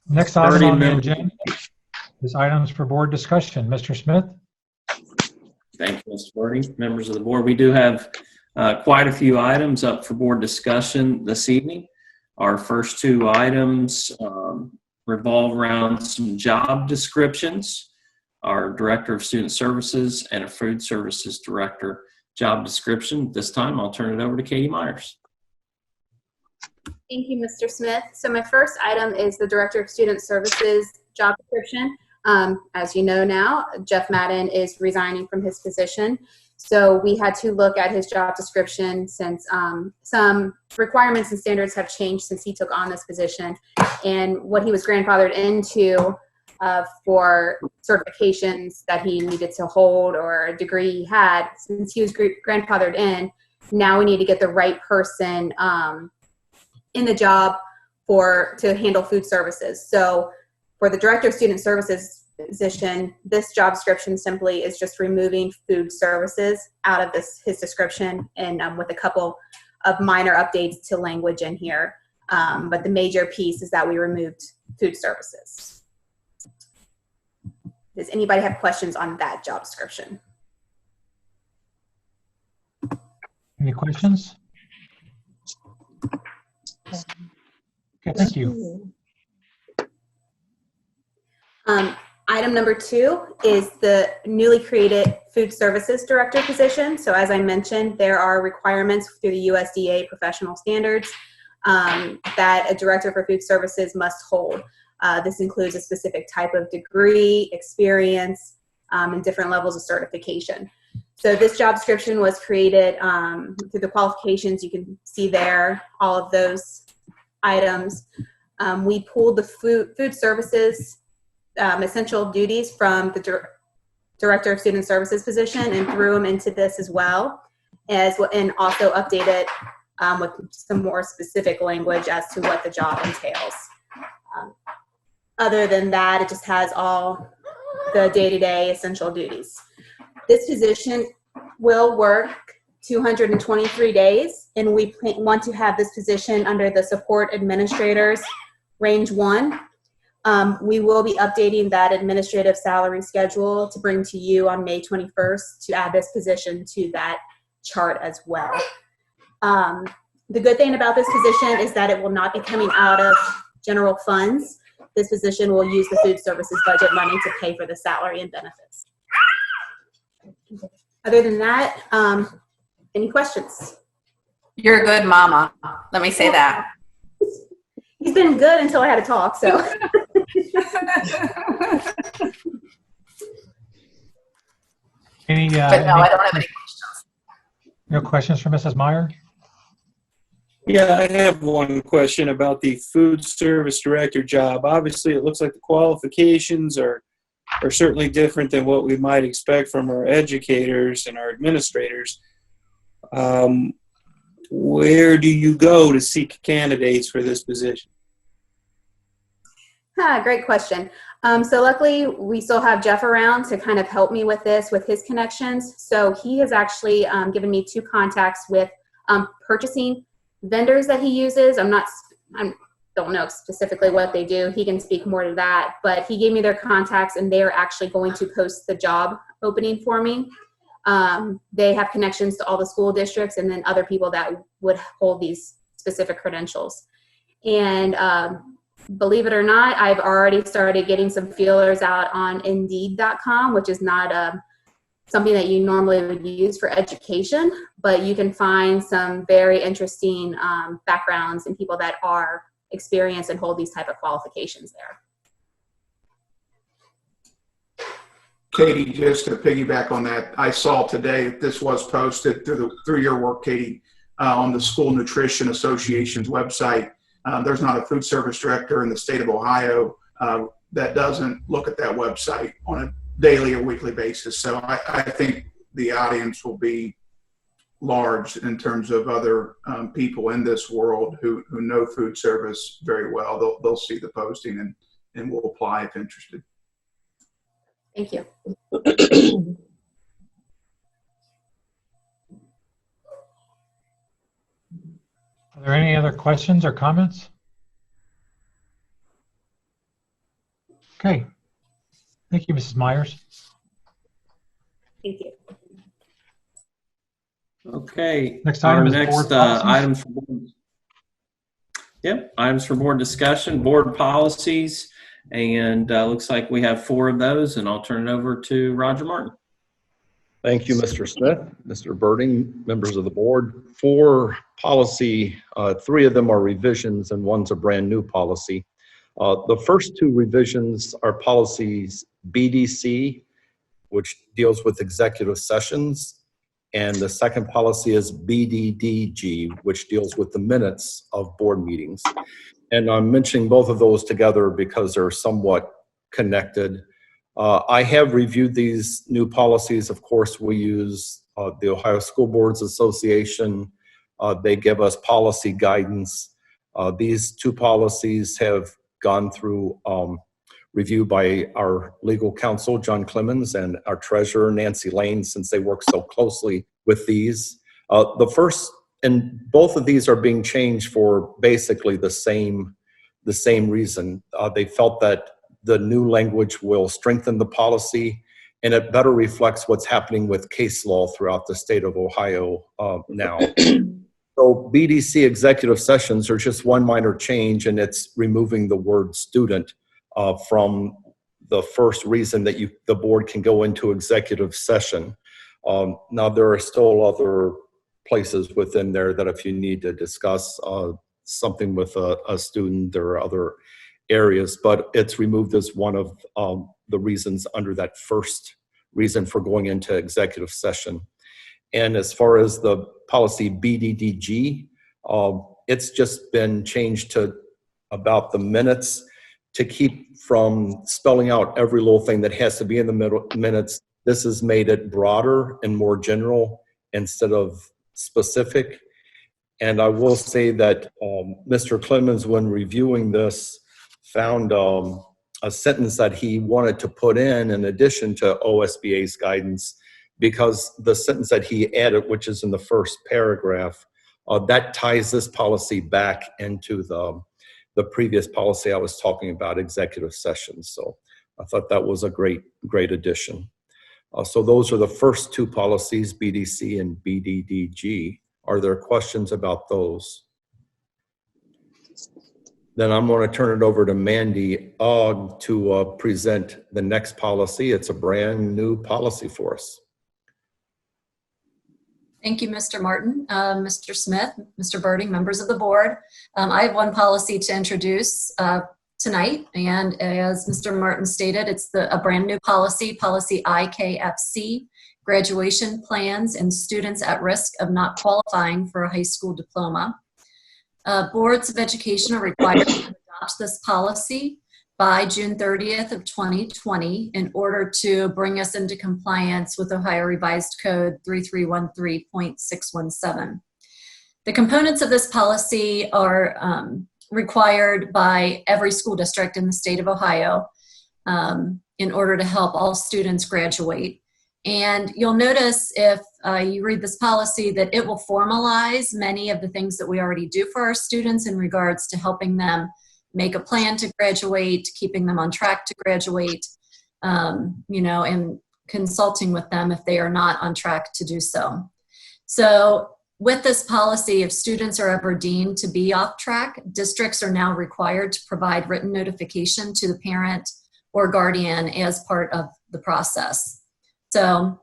Next item on the members. agenda is items for board discussion. Mr. Smith? Thank you, Mr. Birdie. Members of the board, we do have quite a few items up for board discussion this evening. Our first two items revolve around some job descriptions. Our Director of Student Services and a Food Services Director job description. This time, I'll turn it over to Katie Myers. Thank you, Mr. Smith. So my first item is the Director of Student Services job description. As you know now, Jeff Madden is resigning from his position. So we had to look at his job description since some requirements and standards have changed since he took on this position. And what he was grandfathered into for certifications that he needed to hold or a degree he had, since he was grandfathered in, now we need to get the right person in the job to handle food services. So for the Director of Student Services position, this job description simply is just removing food services out of his description, and with a couple of minor updates to language in here. But the major piece is that we removed food services. Does anybody have questions on that job description? Any questions? Okay, thank you. Item number 2 is the newly created Food Services Director position. So as I mentioned, there are requirements through the USDA professional standards that a Director for Food Services must hold. This includes a specific type of degree, experience, and different levels of certification. So this job description was created through the qualifications. You can see there all of those items. We pulled the food services essential duties from the Director of Student Services position and threw them into this as well, and also updated with some more specific language as to what the job entails. Other than that, it just has all the day-to-day essential duties. This position will work 223 days, and we want to have this position under the support administrators range 1. We will be updating that administrative salary schedule to bring to you on May 21st to add this position to that chart as well. The good thing about this position is that it will not be coming out of general funds. This position will use the food services budget money to pay for the salary and benefits. Other than that, any questions? You're a good mama. Let me say that. He's been good until I had to talk, so. But no, I don't have any questions. No questions for Mrs. Meyer? Yeah, I have one question about the food service director job. Obviously, it looks like the qualifications are certainly different than what we might expect from our educators and our administrators. Where do you go to seek candidates for this position? Great question. So luckily, we still have Jeff around to kind of help me with this, with his connections. So he has actually given me 2 contacts with purchasing vendors that he uses. I don't know specifically what they do. He can speak more to that, but he gave me their contacts, and they're actually going to post the job opening for me. They have connections to all the school districts and then other people that would hold these specific credentials. And believe it or not, I've already started getting some feelers out on Indeed.com, which is not something that you normally would use for education, but you can find some very interesting backgrounds and people that are experienced and hold these type of qualifications there. Katie, just to piggyback on that, I saw today this was posted through your work, Katie, on the School Nutrition Association's website. There's not a food service director in the state of Ohio that doesn't look at that website on a daily or weekly basis. So I think the audience will be large in terms of other people in this world who know food service very well. They'll see the posting and will apply if interested. Thank you. Are there any other questions or comments? Okay. Thank you, Mrs. Myers. Thank you. Okay. Next Our item is next board policies. items for board. Yep, items for board discussion, board policies, and looks like we have 4 of those, and I'll turn it over to Roger Martin. Thank you, Mr. Smith, Mr. Birding, members of the board. 4 policy, 3 of them are revisions and one's a brand new policy. The first 2 revisions are policies BDC, which deals with executive sessions, and the second policy is BDDG, which deals with the minutes of board meetings. And I'm mentioning both of those together because they're somewhat connected. I have reviewed these new policies. Of course, we use the Ohio School Boards Association. They give us policy guidance. These 2 policies have gone through review by our legal counsel, John Clemens, and our treasurer, Nancy Lane, since they work so closely with these. The first, and both of these are being changed for basically the same reason. They felt that the new language will strengthen the policy and it better reflects what's happening with case law throughout the state of Ohio now. So BDC executive sessions are just one minor change, and it's removing the word student from the first reason that the board can go into executive session. Now there are still other places within there that if you need to discuss something with a student or other areas, but it's removed as one of the reasons under that first reason for going into executive session. And as far as the policy BDDG, it's just been changed to about the minutes to keep from spelling out every little thing that has to be in the minutes. This has made it broader and more general instead of specific. And I will say that Mr. Clemens, when reviewing this, found a sentence that he wanted to put in addition to OSBA's guidance, because the sentence that he added, which is in the first paragraph, that ties this policy back into the previous policy I was talking about, executive sessions. So I thought that was a great addition. So those are the first 2 policies, BDC and BDDG. Are there questions about those? Then I'm going to turn it over to Mandy Ogg to present the next policy. It's a brand new policy for us. Thank you, Mr. Martin, Mr. Smith, Mr. Birding, members of the board. I have one policy to introduce tonight, and as Mr. Martin stated, it's a brand new policy, policy IKFC, graduation plans and students at risk of not qualifying for a high school diploma. Boards of education are required to adopt this policy by June 30th of 2020 in order to bring us into compliance with Ohio Revised Code 3313.617. The components of this policy are required by every school district in the state of Ohio in order to help all students graduate. And you'll notice if you read this policy that it will formalize many of the things that we already do for our students in regards to helping them make a plan to graduate, keeping them on track to graduate, and consulting with them if they are not on track to do so. So with this policy, if students are ever deemed to be off track, districts are now required to provide written notification to the parent or guardian as part of the process. So,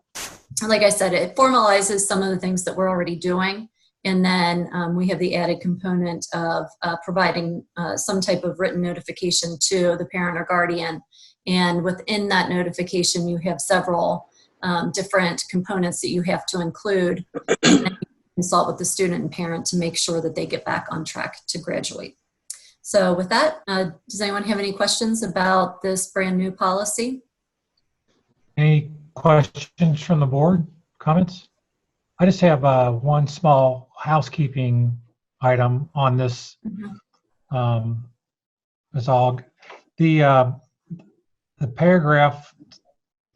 like I said, it formalizes some of the things that we're already doing. And then we have the added component of providing some type of written notification to the parent or guardian. And within that notification, you have several different components that you have to include and consult with the student and parent to make sure that they get back on track to graduate. So with that, does anyone have any questions about this brand new policy? Any questions from the board? Comments? I just have one small housekeeping item on this. Ms. Ogg. The paragraph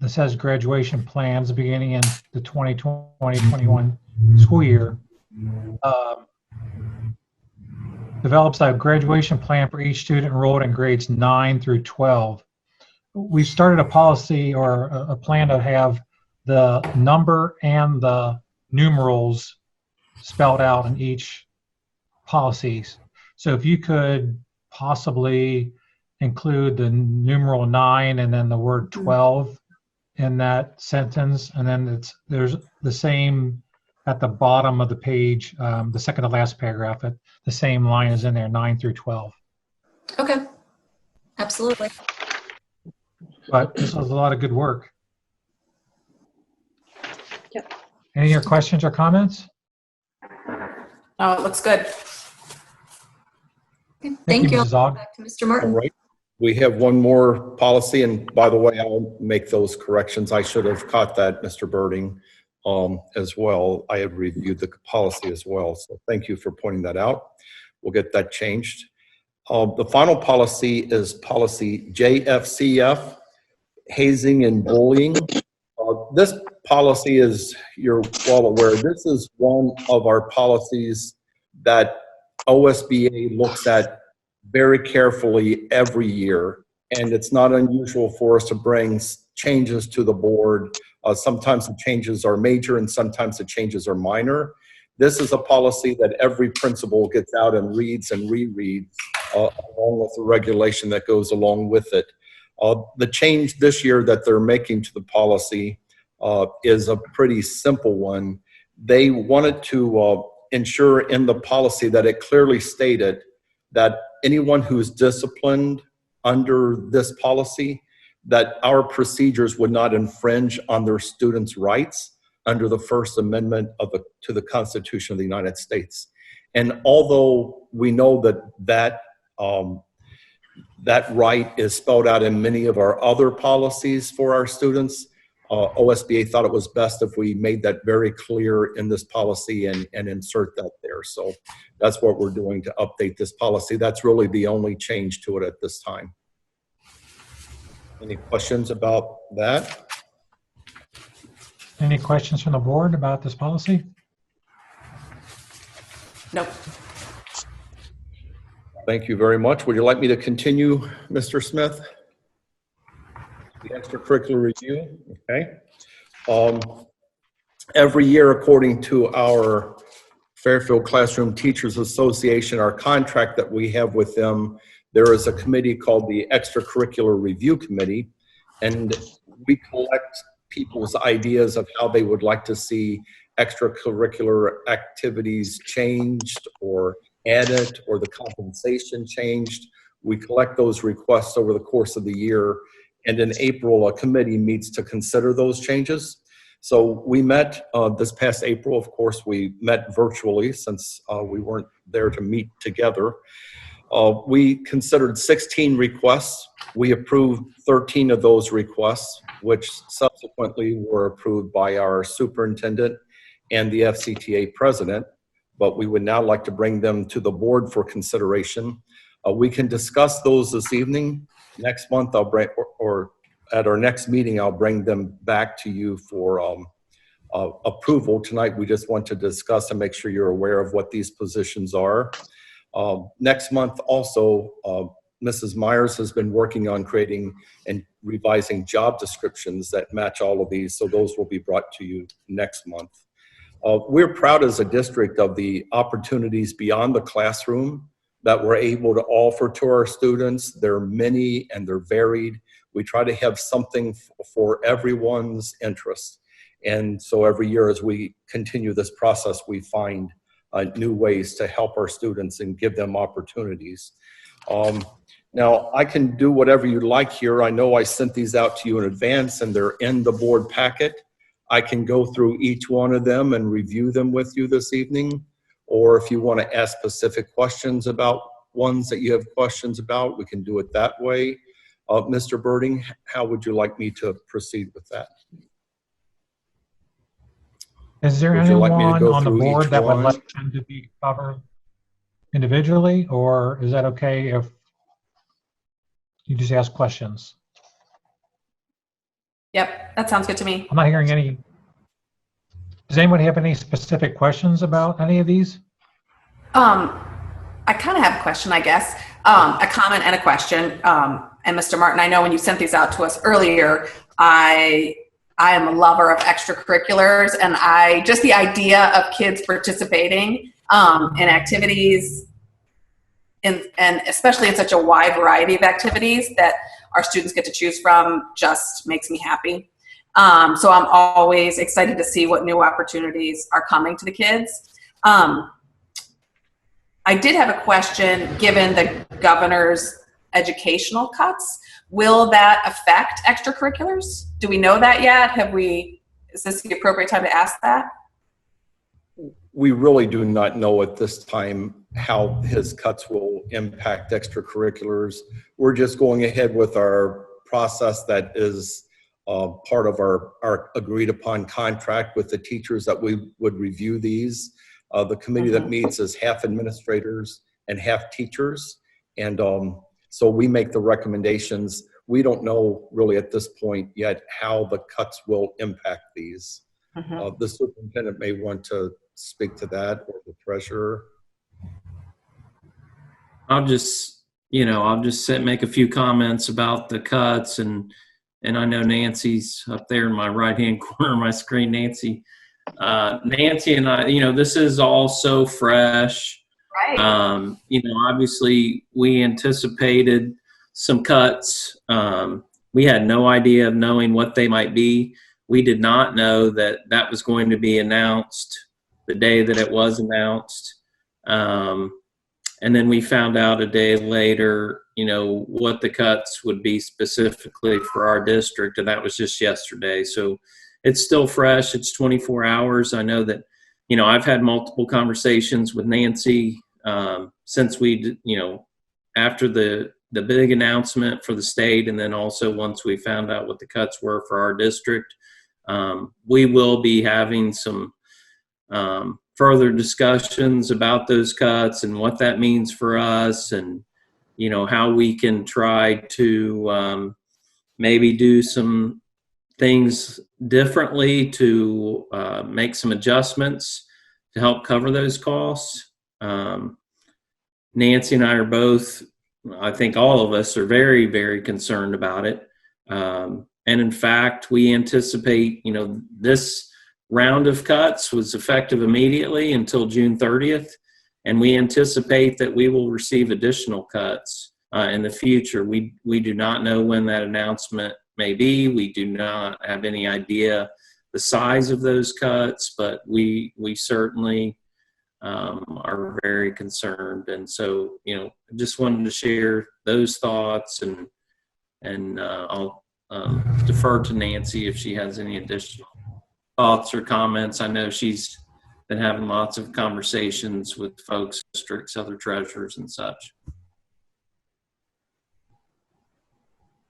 that says graduation plans beginning in the 2020-21 school year develops a graduation plan for each student enrolled in grades 9 through 12. we started a policy or a plan to have the number and the numerals spelled out in each policies. So if you could possibly include the numeral 9 and then the word 12 in that sentence, and then there's the same at the bottom of the page, the second to last paragraph, the same line is in there, 9 through 12. Okay, absolutely. But this was a lot of good work. Yep. Any other questions or comments? Oh, it looks good. Okay, thank you. Mrs. Aug. Back to Mr. All Martin. right. We have one more policy, and by the way, I'll make those corrections. I should have caught that, Mr. Birding, as well. I have reviewed the policy as well, so thank you for pointing that out. We'll get that changed. The final policy is policy JFCF, hazing and bullying. This policy, is, you're well aware, this is one of our policies that OSBA looks at very carefully every year, and it's not unusual for us to bring changes to the board. Sometimes the changes are major and sometimes the changes are minor. This is a policy that every principal gets out and reads and rereads, along with the regulation that goes along with it. The change this year that they're making to the policy is a pretty simple one. They wanted to ensure in the policy that it clearly stated that anyone who's disciplined under this policy, that our procedures would not infringe on their students' rights under the First Amendment to the Constitution of the United States. And although we know that right is spelled out in many of our other policies for our students, OSBA thought it was best if we made that very clear in this policy and insert that there. So that's what we're doing to update this policy. That's really the only change to it at this time. Any questions about that? Any questions from the board about this policy? Nope. Thank you very much. Would you like me to continue, Mr. Smith? The extracurricular review, okay. Every year, according to our Fairfield Classroom Teachers Association, our contract that we have with them, there is a committee called the Extracurricular Review Committee, and we collect people's ideas of how they would like to see extracurricular activities changed or added or the compensation changed. We collect those requests over the course of the year, and in April, a committee meets to consider those changes. So we met this past April. Of course, we met virtually since we weren't there to meet together. We considered 16 requests. We approved 13 of those requests, which subsequently were approved by our superintendent and the FCTA president. But we would now like to bring them to the board for consideration. We can discuss those this evening. Next month, I'll bring, or at our next meeting, I'll bring them back to you for approval. Tonight, we just want to discuss and make sure you're aware of what these positions are. Next month, also, Mrs. Myers has been working on creating and revising job descriptions that match all of these, so those will be brought to you next month. We're proud as a district of the opportunities beyond the classroom that we're able to offer to our students. They're many and they're varied. We try to have something for everyone's interest. And so every year as we continue this process, we find new ways to help our students and give them opportunities. Now, I can do whatever you like here. I know I sent these out to you in advance and they're in the board packet. I can go through each one of them and review them with you this evening. Or if you want to ask specific questions about ones that you have questions about, we can do it that way. Mr. Birding, how would you like me to proceed with that? Is there Would you like anyone me to go on the through board each that would one? like them to be covered individually, or is that okay if you just ask questions? Yep, that sounds good to me. I'm not hearing any. Does anyone have any specific questions about any of these? I kind of have a question, I guess. A comment and a question. And Mr. Martin, I know when you sent these out to us earlier, I am a lover of extracurriculars, and just the idea of kids participating in activities, and especially in such a wide variety of activities that our students get to choose from, just makes me happy. So I'm always excited to see what new opportunities are coming to the kids. I did have a question, given the governor's educational cuts, will that affect extracurriculars? Do we know that yet? Is this the appropriate time to ask that? We really do not know at this time how his cuts will impact extracurriculars. We're just going ahead with our process that is part of our agreed upon contract with the teachers that we would review these. The committee that meets is half administrators and half teachers. And so we make the recommendations. We don't know really at this point yet how the cuts will impact these. The superintendent may want to speak to that, or the treasurer. I'll just make a few comments about the cuts, and I know Nancy's up there in my right-hand corner of my screen. Nancy and I, this is all so fresh. Right. Obviously we anticipated some cuts. We had no idea of knowing what they might be. We did not know that was going to be announced the day that it was announced. And then we found out a day later, what the cuts would be specifically for our district, and that was just yesterday. So it's still fresh. It's 24 hours. I know that, I've had multiple conversations with Nancy since we, after the big announcement for the state, and then also once we found out what the cuts were for our district. We will be having some further discussions about those cuts and what that means for us, and how we can try to maybe do some things differently to make some adjustments to help cover those costs. Nancy and I are both, I think all of us are very, very concerned about it. And in fact, we anticipate, this round of cuts was effective immediately until June 30th. And we anticipate that we will receive additional cuts in the future. We do not know when that announcement may be. We do not have any idea the size of those cuts, but we certainly are very concerned. And so, just wanted to share those thoughts, and I'll defer to Nancy if she has any additional thoughts or comments. I know she's been having lots of conversations with folks, districts, other treasurers and such.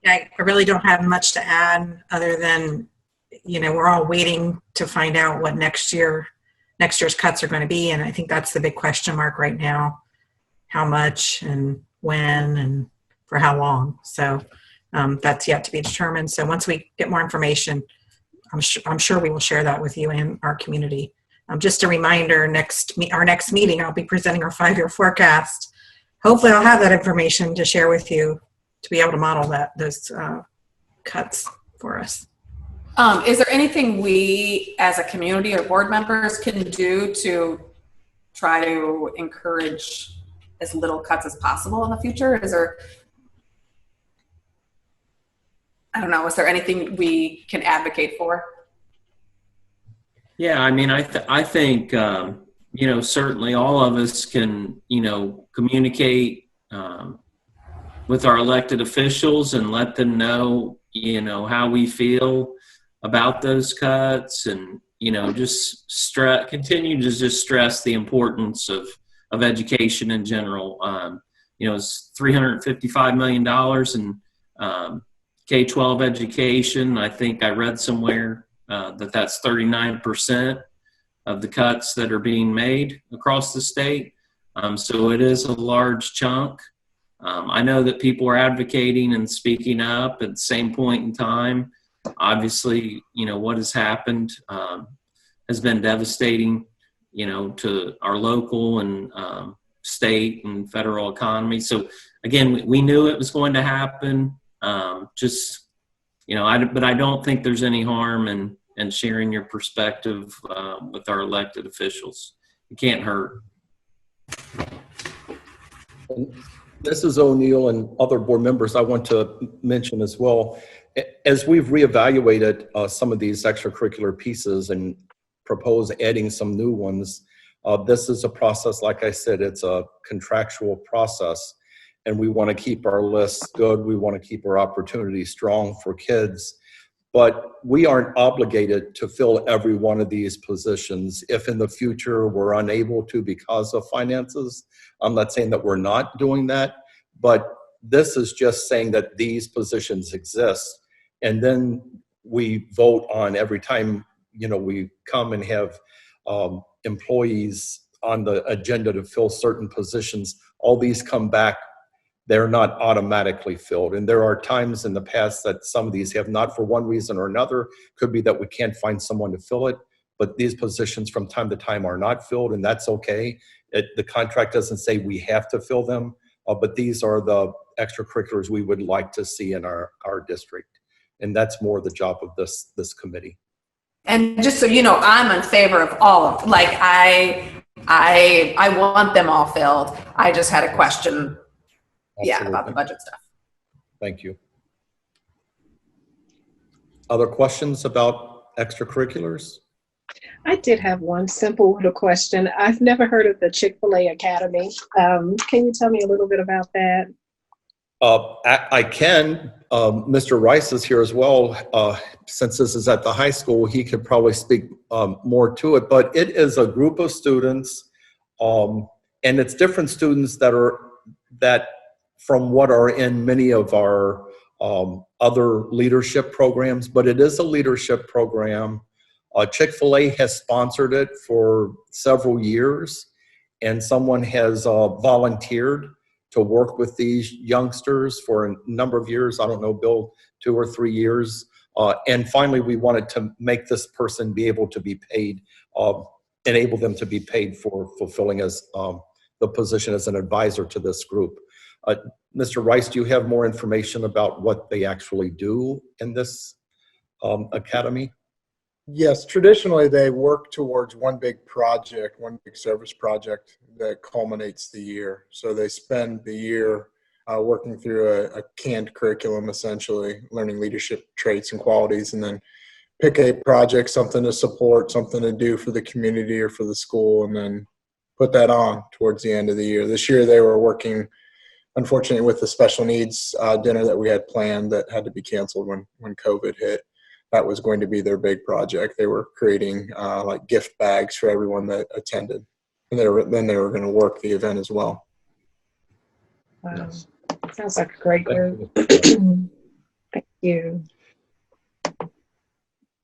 I really don't have much to add other than, we're all waiting to find out what next year's cuts are going to be. And I think that's the big question mark right now, how much and when and for how long. So that's yet to be determined. So once we get more information, I'm sure we will share that with you and our community. Just a reminder, our next meeting, I'll be presenting our 5-year forecast. Hopefully I'll have that information to share with you to be able to model those cuts for us. Is there anything we as a community or board members can do to try to encourage as little cuts as possible in the future? Is there anything we can advocate for? Yeah, I think, certainly all of us can, communicate with our elected officials and let them know, how we feel about those cuts, and, just continue to just stress the importance of education in general. It's $355 million in K-12 education. I think I read somewhere that's 39% of the cuts that are being made across the state. So it is a large chunk. I know that people are advocating and speaking up at the same point in time. Obviously, what has happened has been devastating, to our local and state and federal economy. So again, we knew it was going to happen. Just, but I don't think there's any harm in sharing your perspective with our elected officials. It can't hurt. And Mrs. O'Neill and other board members, I want to mention as well, as we've reevaluated some of these extracurricular pieces and propose adding some new ones, this is a process, like I said, it's a contractual process, and we want to keep our lists good. We want to keep our opportunities strong for kids, but we aren't obligated to fill every one of these positions. If in the future we're unable to because of finances, I'm not saying that we're not doing that, but this is just saying that these positions exist. And then we vote on every time, we come and have employees on the agenda to fill certain positions. All these come back. They're not automatically filled. And there are times in the past that some of these have not, for one reason or another. Could be that we can't find someone to fill it, but these positions from time to time are not filled, and that's okay. The contract doesn't say we have to fill them, but these are the extracurriculars we would like to see in our district. And that's more the job of this committee. And just so you know, I'm in favor of all of them. Like I want them all filled. I just had a question. Yeah, about the budget stuff. Thank you. Other questions about extracurriculars? I did have one simple little question. I've never heard of the Chick-fil-A Academy. Can you tell me a little bit about that? I can. Mr. Rice is here as well. Since this is at the high school, he could probably speak more to it. But it is a group of students, and it's different students that from what are in many of our other leadership programs. But it is a leadership program. Chick-fil-A has sponsored it for several years, and someone has volunteered to work with these youngsters for a number of years. I don't know, Bill, 2 or 3 years. And finally, we wanted to make this person be able to be paid, enable them to be paid for fulfilling as the position as an advisor to this group. Mr. Rice, do you have more information about what they actually do in this academy? Yes, traditionally they work towards one big project, one big service project that culminates the year. So they spend the year working through a canned curriculum, essentially, learning leadership traits and qualities, and then pick a project, something to support, something to do for the community or for the school, and then put that on towards the end of the year. This year they were working, unfortunately, with the special needs dinner that we had planned that had to be canceled when COVID hit. That was going to be their big project. They were creating like gift bags for everyone that attended. And then they were going to work the event as well. Wow. Yes. Sounds like a great group. Thank you.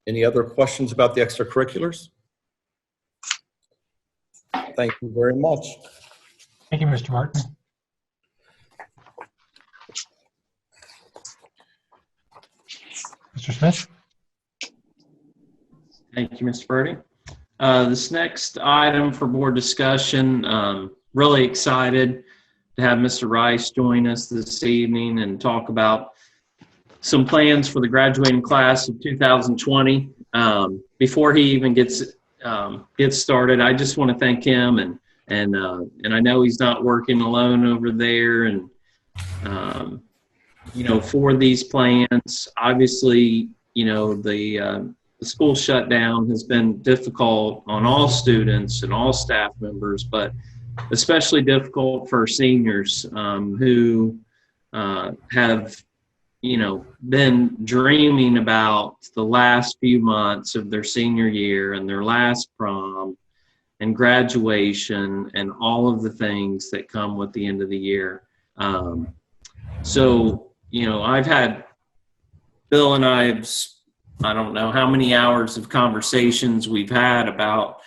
Any other questions about the extracurriculars? Thank you very much. Thank you, Mr. Martin. Mr. Smith? Thank you, Mr. Birdie. This next item for board discussion, really excited to have Mr. Rice join us this evening and talk about some plans for the graduating class of 2020. Before he even gets started, I just want to thank him, and I know he's not working alone over there, and for these plans, obviously, the school shutdown has been difficult on all students and all staff members, but especially difficult for seniors who have, been dreaming about the last few months of their senior year and their last prom and graduation and all of the things that come with the end of the year. I've had Bill and I don't know how many hours of conversations we've had about,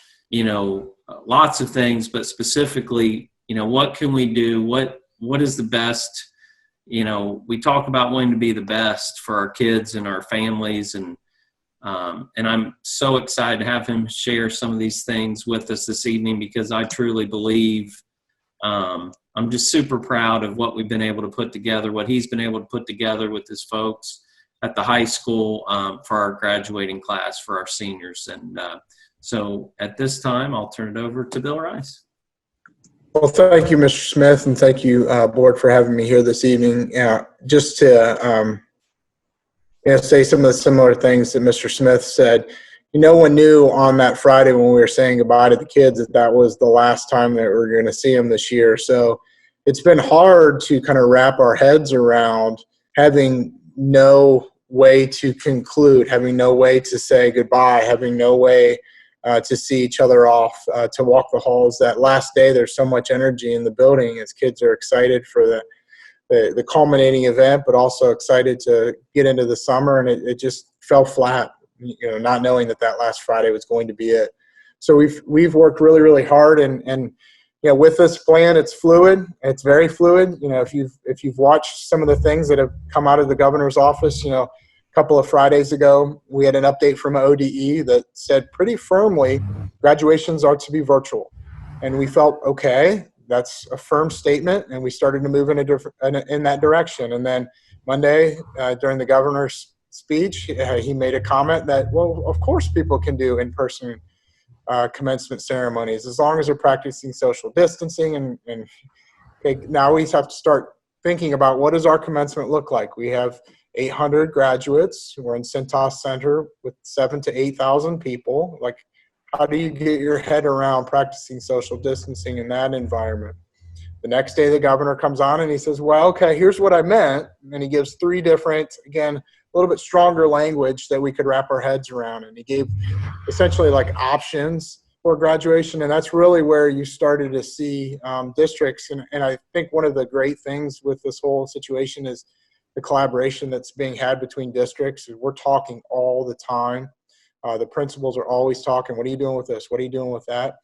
lots of things, but specifically, what can we do? What is the best? We talk about wanting to be the best for our kids and our families. And I'm so excited to have him share some of these things with us this evening, because I truly believe I'm just super proud of what we've been able to put together, what he's been able to put together with his folks at the high school for our graduating class, for our seniors. And so at this time, I'll turn it over to Bill Rice. Well, thank you, Mr. Smith, and thank you, Board, for having me here this evening. Just to say some of the similar things that Mr. Smith said. No one knew on that Friday when we were saying goodbye to the kids that that was the last time that we were going to see them this year. So it's been hard to kind of wrap our heads around having no way to conclude, having no way to say goodbye, having no way to see each other off, to walk the halls. That last day, there's so much energy in the building as kids are excited for the culminating event, but also excited to get into the summer, and it just fell flat, not knowing that last Friday was going to be it. So we've worked really, really hard, and with this plan, it's fluid. It's very fluid. If you've watched some of the things that have come out of the governor's office, a couple of Fridays ago, we had an update from ODE that said pretty firmly graduations are to be virtual, and we felt okay. That's a firm statement, and we started to move in that direction. And then Monday, during the governor's speech, he made a comment that, well, of course people can do in-person commencement ceremonies as long as they're practicing social distancing. And okay, now we have to start thinking about what does our commencement look like. We have 800 graduates. We're in Cintas Center with 7,000 to 8,000 people. Like, how do you get your head around practicing social distancing in that environment? The next day, the governor comes on and he says, well, okay, here's what I meant. And he gives three different, again, a little bit stronger language that we could wrap our heads around. And he gave essentially like options for graduation. And that's really where you started to see districts. And I think one of the great things with this whole situation is the collaboration that's being had between districts. We're talking all the time. The principals are always talking, what are you doing with this? What are you doing with that?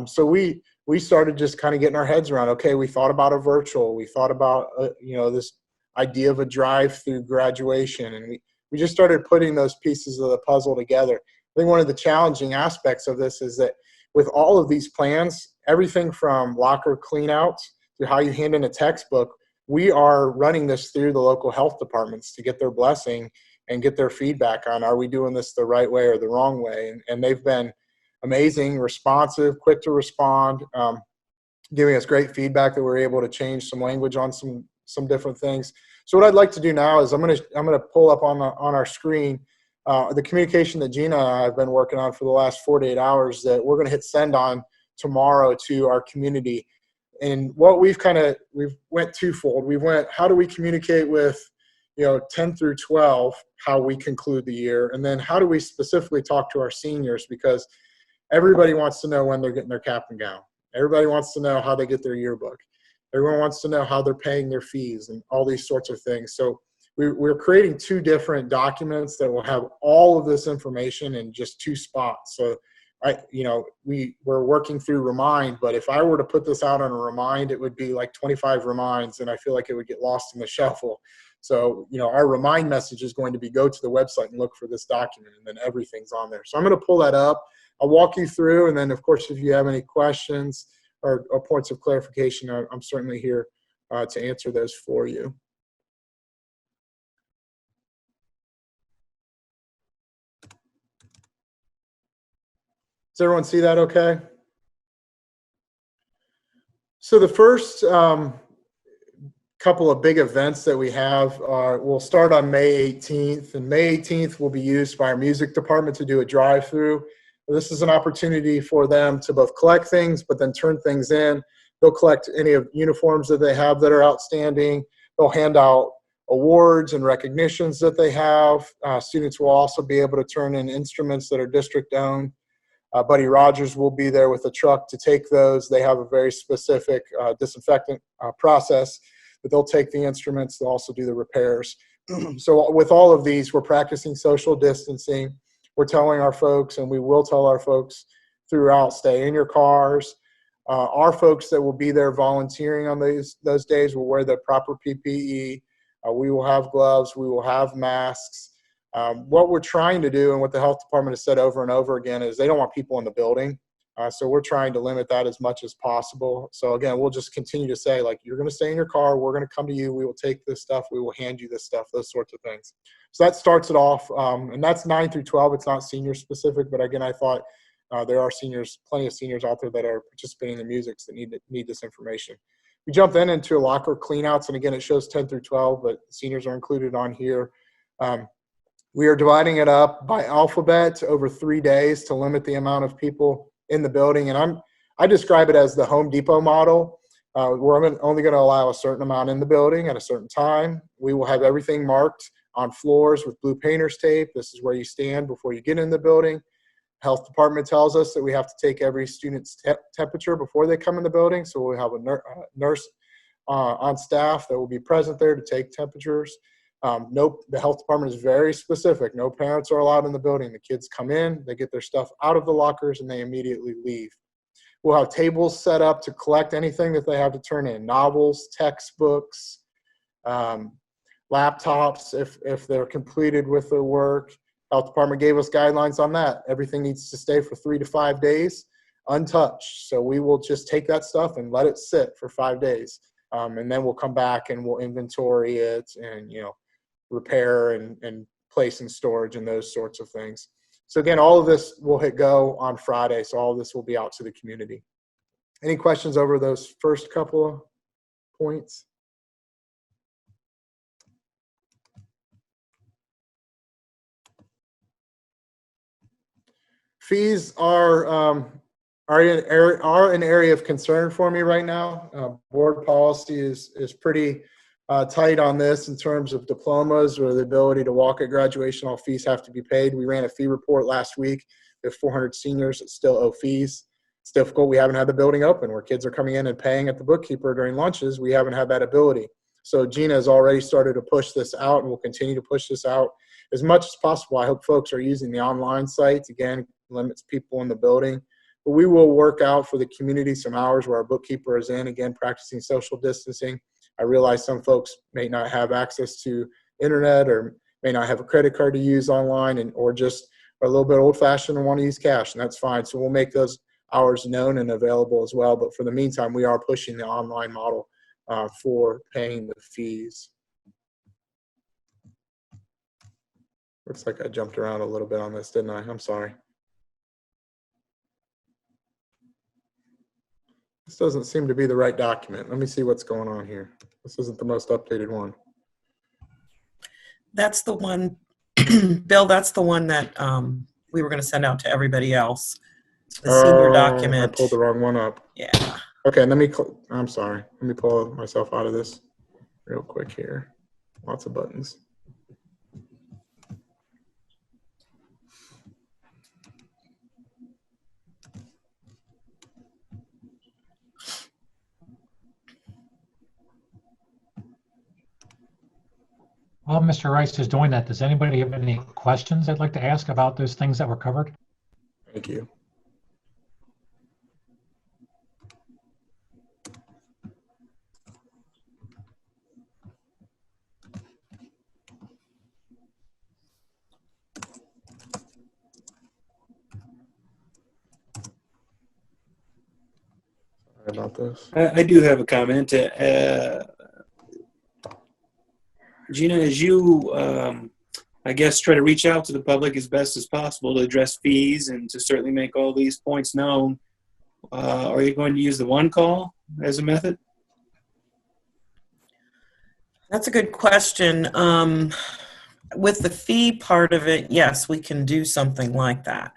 So we started just kind of getting our heads around, okay, we thought about a virtual, we thought about, this idea of a drive-through graduation, and we just started putting those pieces of the puzzle together. I think one of the challenging aspects of this is that with all of these plans, everything from locker cleanouts to how you hand in a textbook, we are running this through the local health departments to get their blessing and get their feedback on, are we doing this the right way or the wrong way? And they've been amazing, responsive, quick to respond, giving us great feedback that we're able to change some language on some different things. So what I'd like to do now is I'm gonna pull up on our screen the communication that Gina and I have been working on for the last 48 hours that we're gonna hit send on tomorrow to our community. And what we've went twofold. We went, how do we communicate with 10 through 12, how we conclude the year, and then how do we specifically talk to our seniors, because everybody wants to know when they're getting their cap and gown. Everybody wants to know how they get their yearbook. Everyone wants to know how they're paying their fees and all these sorts of things. So we're creating two different documents that will have all of this information in just two spots. So we're working through Remind, but if I were to put this out on a Remind, it would be like 25 Reminds, and I feel like it would get lost in the shuffle. So, our Remind message is going to be go to the website and look for this document, and then everything's on there. So I'm going to pull that up. I'll walk you through, and then, of course, if you have any questions or points of clarification, I'm certainly here to answer those for you. Does everyone see that okay? So the first couple of big events that we have we'll start on May 18th, and May 18th will be used by our music department to do a drive-through. This is an opportunity for them to both collect things, but then turn things in. They'll collect any of uniforms that they have that are outstanding. They'll hand out awards and recognitions that they have. Students will also be able to turn in instruments that are district-owned. Buddy Rogers will be there with a truck to take those. They have a very specific disinfectant process that they'll take the instruments. They'll also do the repairs. So with all of these, we're practicing social distancing. We're telling our folks, and we will tell our folks throughout, stay in your cars. Our folks that will be there volunteering on those days will wear the proper PPE. We will have gloves. We will have masks. What we're trying to do, and what the health department has said over and over again, is they don't want people in the building. So we're trying to limit that as much as possible. So again, we'll just continue to say, like, you're going to stay in your car. We're going to come to you. We will take this stuff. We will hand you this stuff, those sorts of things. So that starts it off. And that's 9 through 12. It's not senior specific. But again, I thought there are seniors, plenty of seniors out there that are participating in the musics that need this information. We jump then into locker cleanouts. And again, it shows 10 through 12, but seniors are included on here. We are dividing it up by alphabet over 3 days to limit the amount of people in the building. And I describe it as the Home Depot model. We're only going to allow a certain amount in the building at a certain time. We will have everything marked on floors with blue painter's tape. This is where you stand before you get in the building. Health department tells us that we have to take every student's temperature before they come in the building. So we'll have a nurse on staff that will be present there to take temperatures. The health department is very specific. No parents are allowed in the building. The kids come in, they get their stuff out of the lockers, and they immediately leave. We'll have tables set up to collect anything that they have to turn in, novels, textbooks, laptops if they're completed with their work. Health department gave us guidelines on that. Everything needs to stay for 3 to 5 days untouched. So we will just take that stuff and let it sit for 5 days. And then we'll come back and we'll inventory it and, repair and place in storage and those sorts of things. So again, all of this will hit go on Friday. So all of this will be out to the community. Any questions over those first couple of points? Fees are an area of concern for me right now. Board policy is pretty tight on this in terms of diplomas or the ability to walk at graduation. All fees have to be paid. We ran a fee report last week. We have 400 seniors that still owe fees. It's difficult. We haven't had the building open where kids are coming in and paying at the bookkeeper during lunches. We haven't had that ability. So Gina has already started to push this out and will continue to push this out as much as possible. I hope folks are using the online sites. Again, limits people in the building. But we will work out for the community some hours where our bookkeeper is in, again, practicing social distancing. I realize some folks may not have access to internet or may not have a credit card to use online or just are a little bit old-fashioned and want to use cash, and that's fine. So we'll make those hours known and available as well. But for the meantime, we are pushing the online model for paying the fees. Looks like I jumped around a little bit on this, didn't I? I'm sorry. This doesn't seem to be the right document. Let me see what's going on here. This isn't the most updated one. That's the one, Bill, that's the one that we were going to send out to everybody else. The senior document. I pulled the wrong one up. Yeah. Okay, I'm sorry. Let me pull myself out of this real quick here. Lots of buttons. While Mr. Rice is doing that, does anybody have any questions they'd like to ask about those things that were covered? Thank you. Sorry about this. I do have a comment. Gina, as you, I guess, try to reach out to the public as best as possible to address fees and to certainly make all these points known, are you going to use the one call as a method? That's a good question. With the fee part of it, yes, we can do something like that.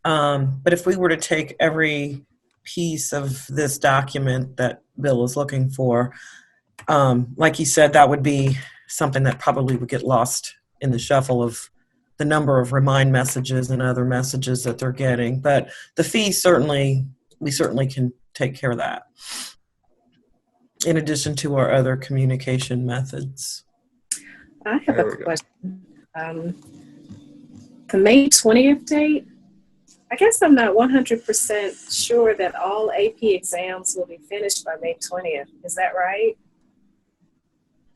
But if we were to take every piece of this document that Bill is looking for, like he said, that would be something that probably would get lost in the shuffle of the number of remind messages and other messages that they're getting. But the fee, we certainly can take care of that, in addition to our other communication methods. I have a question. The May 20th date, I guess I'm not 100% sure that all AP exams will be finished by May 20th. Is that right?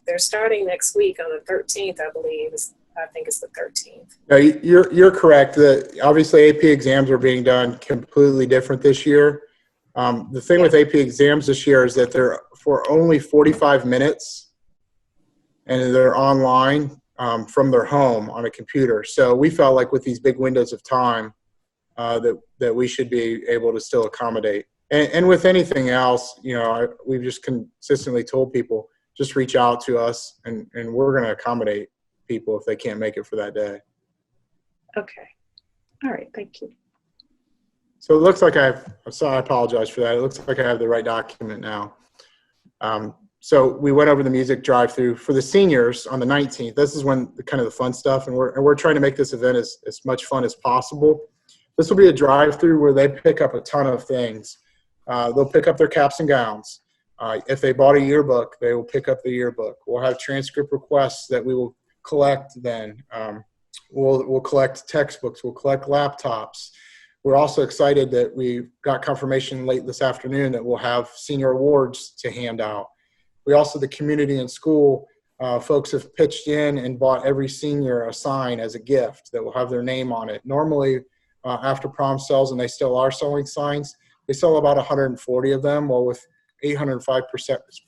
They're starting next week on the 13th, I believe. I think it's the 13th. No, you're correct. Obviously AP exams are being done completely different this year. The thing with AP exams this year is that they're for only 45 minutes, and they're online from their home on a computer. So we felt like with these big windows of time that we should be able to still accommodate. And with anything else, we've just consistently told people, just reach out to us, and we're going to accommodate people if they can't make it for that day. Okay. All right. Thank you. So it looks like I apologize for that. It looks like I have the right document now. So we went over the music drive-through for the seniors on the 19th. This is when kind of the fun stuff, and we're trying to make this event as much fun as possible. This will be a drive-through where they pick up a ton of things. They'll pick up their caps and gowns. If they bought a yearbook, they will pick up the yearbook. We'll have transcript requests that we will collect then. We'll collect textbooks. We'll collect laptops. We're also excited that we got confirmation late this afternoon that we'll have senior awards to hand out. We also, the community and school folks have pitched in and bought every senior a sign as a gift that will have their name on it. Normally, after prom sells, and they still are selling signs, they sell about 140 of them. Well, with 805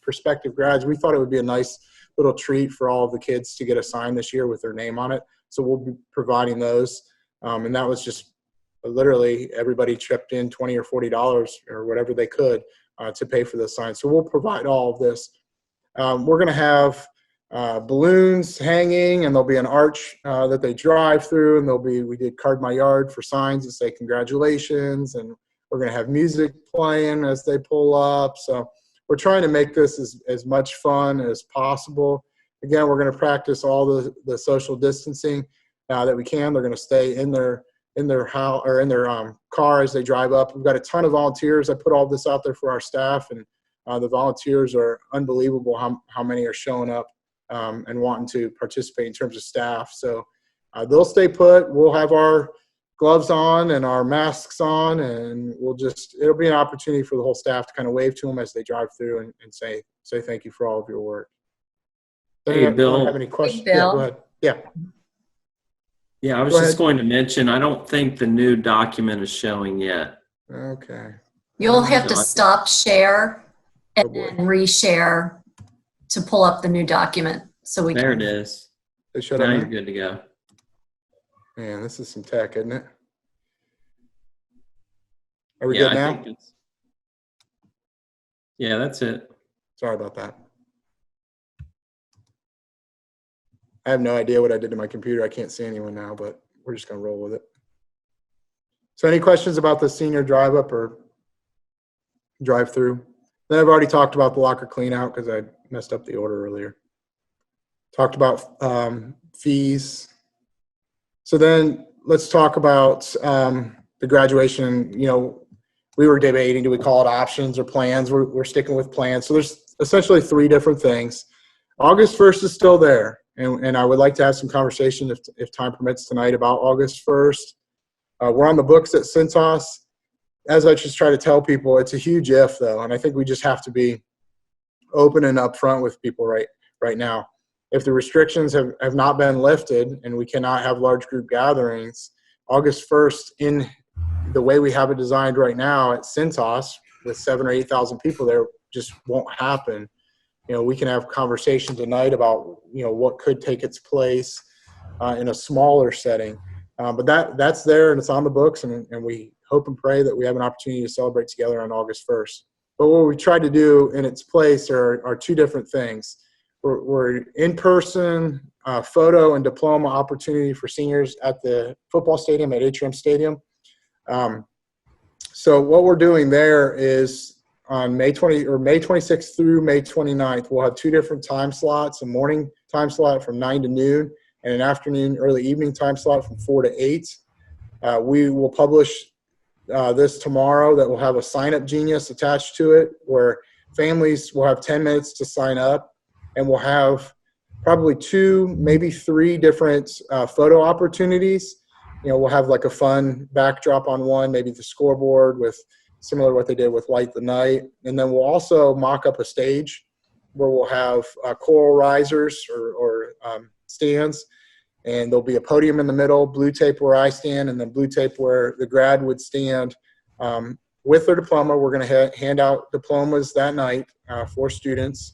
prospective grads, we thought it would be a nice little treat for all of the kids to get a sign this year with their name on it. So we'll be providing those. And that was just literally everybody chipped in $20 or $40 or whatever they could to pay for the sign. So we'll provide all of this. We're going to have balloons hanging, and there'll be an arch that they drive through, and we did Card My Yard for signs that say congratulations, and we're going to have music playing as they pull up. So we're trying to make this as much fun as possible. Again, we're going to practice all the social distancing that we can. They're going to stay in their house or in their car as they drive up. We've got a ton of volunteers. I put all this out there for our staff, and the volunteers are unbelievable how many are showing up and wanting to participate in terms of staff. So they'll stay put. We'll have our gloves on and our masks on, and it'll be an opportunity for the whole staff to kind of wave to them as they drive through and say thank you for all of your work. Hey, Bill. Have any questions? Hey, Bill. Yeah, go ahead. Yeah. Yeah, I was just going to mention, I don't think the new document is showing yet. Okay. You'll have to stop share and Oh, boy. then reshare to pull up the new document. So we There can. it is. They shut Now up. you're good to go. Man, this is some tech, isn't it? Are we Yeah, good now? I think yeah, that's it. Sorry about that. I have no idea what I did to my computer. I can't see anyone now, but we're just going to roll with it. So any questions about the senior drive up or drive through? Then I've already talked about the locker clean out because I messed up the order earlier. Talked about fees. So then let's talk about the graduation. We were debating, do we call it options or plans? We're sticking with plans. So there's essentially three different things. August 1st is still there. And I would like to have some conversation if time permits tonight about August 1st. We're on the books at Cintas. As I just try to tell people, it's a huge if, though, and I think we just have to be open and upfront with people right now. If the restrictions have not been lifted and we cannot have large group gatherings, August 1st, in the way we have it designed right now at Cintas, with 7,000 or 8,000 people there, just won't happen. We can have conversations tonight about, what could take its place in a smaller setting. But that's there and it's on the books, and we hope and pray that we have an opportunity to celebrate together on August 1st. But what we tried to do in its place are two different things. We're in-person photo and diploma opportunity for seniors at the football stadium, at Atrium Stadium. So what we're doing there is on May 26th through May 29th, we'll have two different time slots, a morning time slot from 9 to noon and an afternoon early evening time slot from 4 to 8. We will publish this tomorrow that will have a sign-up genius attached to it where families will have 10 minutes to sign up, and we'll have probably 2, maybe 3 different photo opportunities. We'll have like a fun backdrop on one, maybe the scoreboard with similar to what they did with Light the Night. And then we'll also mock up a stage where we'll have choral risers or stands. and there'll be a podium in the middle, blue tape where I stand, and then blue tape where the grad would stand. With their diploma, we're going to hand out diplomas that night for students.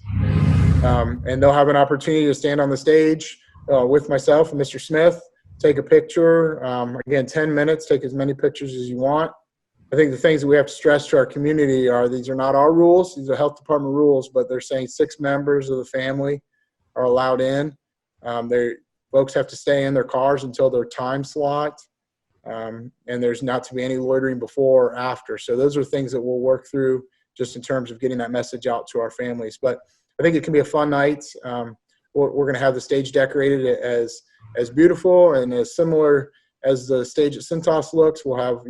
And they'll have an opportunity to stand on the stage with myself and Mr. Smith, take a picture. Again, 10 minutes, take as many pictures as you want. I think the things that we have to stress to our community are these are not our rules. These are health department rules, but they're saying 6 members of the family are allowed in. Folks have to stay in their cars until their time slot. And there's not to be any loitering before or after. So those are things that we'll work through just in terms of getting that message out to our families. But I think it can be a fun night. We're going to have the stage decorated as beautiful and as similar as the stage at Cintas looks. We'll have,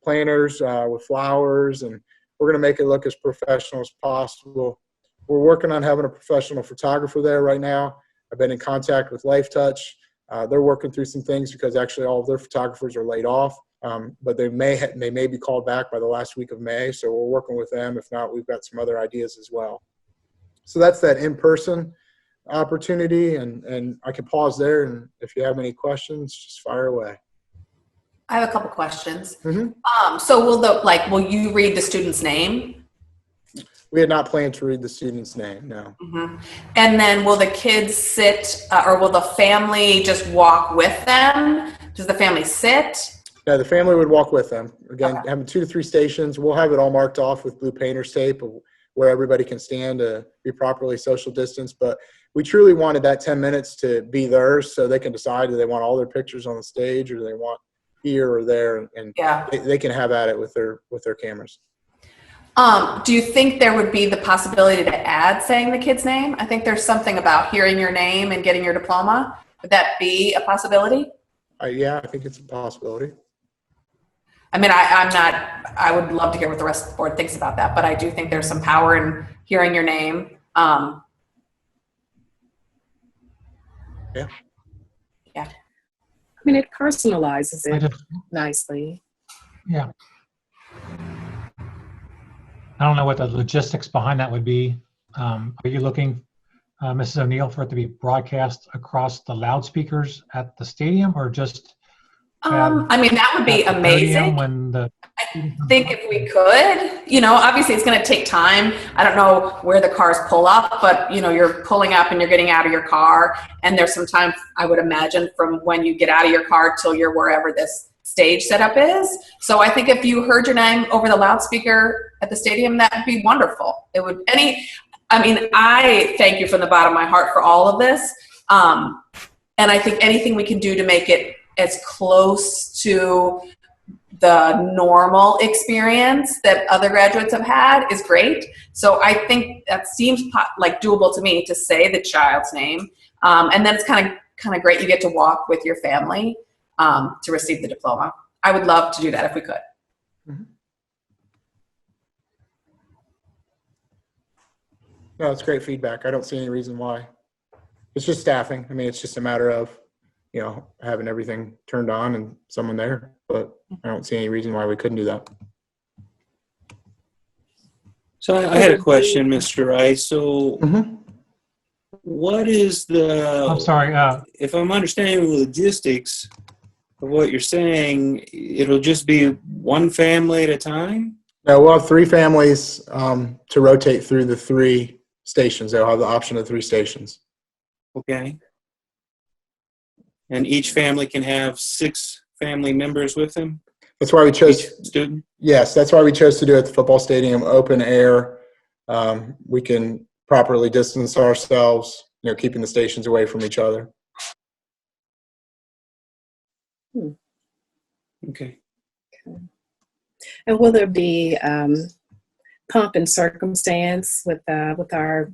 planters with flowers, and we're going to make it look as professional as possible. We're working on having a professional photographer there right now. I've been in contact with Life Touch. They're working through some things because actually all of their photographers are laid off, but they may be called back by the last week of May. So we're working with them. If not, we've got some other ideas as well. So that's that in-person opportunity, and I can pause there. And if you have any questions, just fire away. I have a couple questions. Mm-hmm. So will you read the student's name? We had not planned to read the student's name, no. Mm-hmm. And then will the kids sit, or will the family just walk with them? Does the family sit? Yeah, the family would walk with them. Again, Okay. having 2 to 3 stations. We'll have it all marked off with blue painter's tape where everybody can stand to be properly social distance. But we truly wanted that 10 minutes to be theirs so they can decide, do they want all their pictures on the stage, or do they want here or there, and Yeah. they can have at it with their cameras. Do you think there would be the possibility to add saying the kid's name? I think there's something about hearing your name and getting your diploma. Would that be a possibility? Yeah, I think it's a possibility. I mean, I would love to hear what the rest of the board thinks about that, but I do think there's some power in hearing your name. Yeah. Yeah. I mean, it personalizes I it just, nicely. yeah. I don't know what the logistics behind that would be. Are you looking, Mrs. O'Neill, for it to be broadcast across the loudspeakers at the stadium, or just I mean, that would be at the podium amazing. when the I think if we could, obviously it's going to take time. I don't know where the cars pull up, but you're pulling up and you're getting out of your car, and there's some time, I would imagine, from when you get out of your car till you're wherever this stage setup is. So I think if you heard your name over the loudspeaker at the stadium, that would be wonderful. It would I thank you from the bottom of my heart for all of this. And I think anything we can do to make it as close to the normal experience that other graduates have had is great. So I think that seems like doable to me, to say the child's name. And then it's kind of great. You get to walk with your family to receive the diploma. I would love to do that if we could. Mm-hmm. No, it's great feedback. I don't see any reason why. It's just staffing. I mean, it's just a matter of, having everything turned on and someone there, but I don't see any reason why we couldn't do that. So I had a question, Mr. Rice. So what is I'm sorry. if I'm understanding the logistics of what you're saying, it'll just be one family at a time? No, we'll have 3 families to rotate through the 3 stations. They'll have the option of 3 stations. Okay. And each family can have 6 family members with them? That's why we chose Each student? Yes, that's why we chose to do it at the football stadium, open air. We can properly distance ourselves, keeping the stations away from each other. Okay. And will there be pomp and circumstance with our,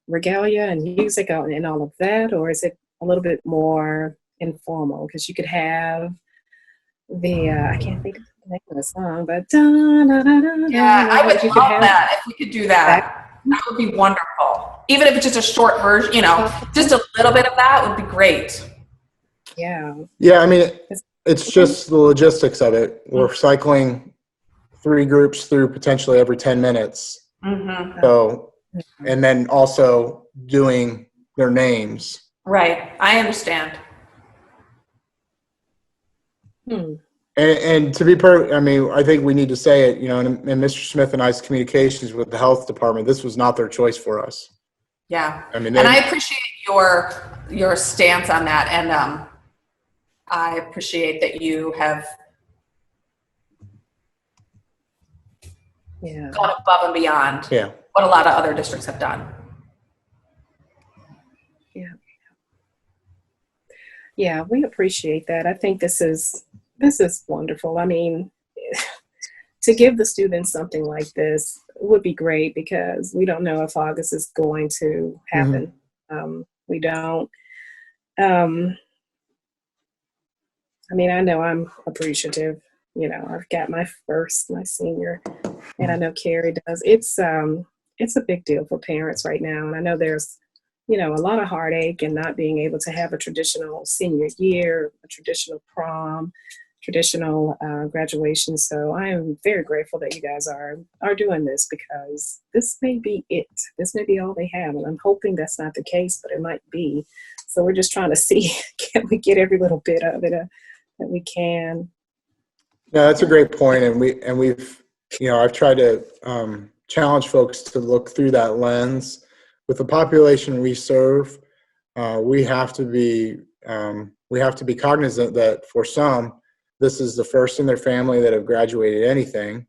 regalia and music and all of that, or is it a little bit more informal? Because you could have the I can't think of the name of the song, but Yeah, I would you love that if we could do that. That would be wonderful. Even if it's just a short version, just a little bit of that would be great. Yeah. Yeah, I mean, it's just the logistics of it. We're cycling 3 groups through potentially every 10 minutes. Mm-hmm. So, and then also doing their names Right. I understand. And to be I mean, I think we need to say it, you know, in Mr. Smith and I's communications with the health department, this was not their choice for us. Yeah. I mean, and I appreciate your stance on that. And I appreciate that you have gone above and beyond what a lot of other districts have done. Yeah, we appreciate that. I think this is wonderful. I mean, to give the students something like this would be great because we don't know if August is going to happen. We don't. I mean, I know I'm appreciative. You know, I've got my senior, and I know Carrie does. It's a big deal for parents right now, and I know there's, you know, a lot of heartache and not being able to have a traditional senior year, a traditional prom, traditional graduation. So I am very grateful that you guys are doing this because this may be it. This may be all they have, and I'm hoping that's not the case, but it might be. So we're just trying to see, can we get every little bit of it that we can. Yeah, that's a great point, and we've, you know, I've tried to challenge folks to look through that lens. With the population we serve, we have to be cognizant that for some, this is the first in their family that have graduated anything,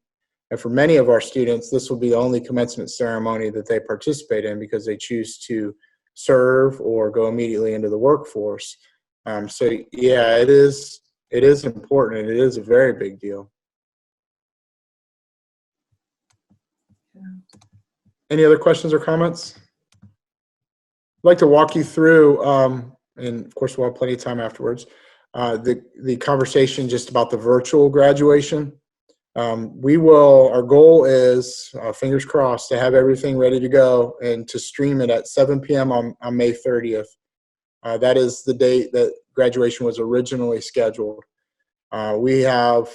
and for many of our students, this will be the only commencement ceremony that they participate in because they choose to serve or go immediately into the workforce. So yeah, it is important, and it is a very big deal. Any other questions or comments? I'd like to walk you through, and of course we'll have plenty of time afterwards, the conversation just about the virtual graduation. Our goal is, fingers crossed, to have everything ready to go and to stream it at 7 p.m. on May 30th. That is the date that graduation was originally scheduled. We have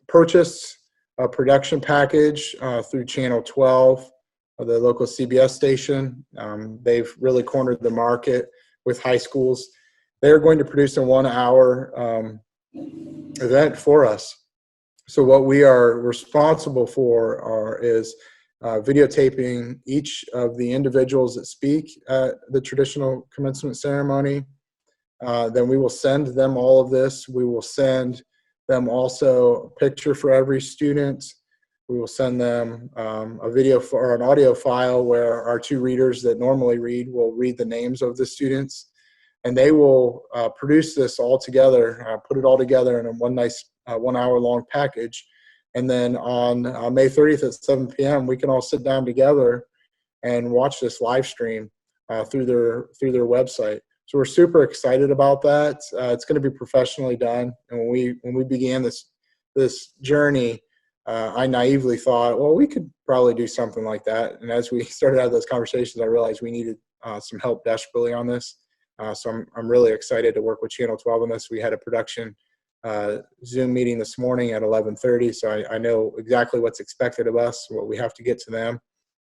purchased a production package through Channel 12, the local CBS station. They've really cornered the market with high schools. They're going to produce a 1-hour event for us. So what we are responsible for is videotaping each of the individuals that speak at the traditional commencement ceremony. Then we will send them all of this. We will send them also a picture for every student. We will send them a video or an audio file where our two readers that normally read will read the names of the students. And they will produce this all together, put it all together in one nice 1-hour long package. And then on May 30th at 7 p.m., we can all sit down together and watch this live stream through their website. So we're super excited about that. It's going to be professionally done. And when we began this journey, I naively thought, well, we could probably do something like that. And as we started out those conversations, I realized we needed some help desperately on this. So I'm really excited to work with Channel 12 on this. We had a production Zoom meeting this morning at 11:30, so I know exactly what's expected of us, what we have to get to them.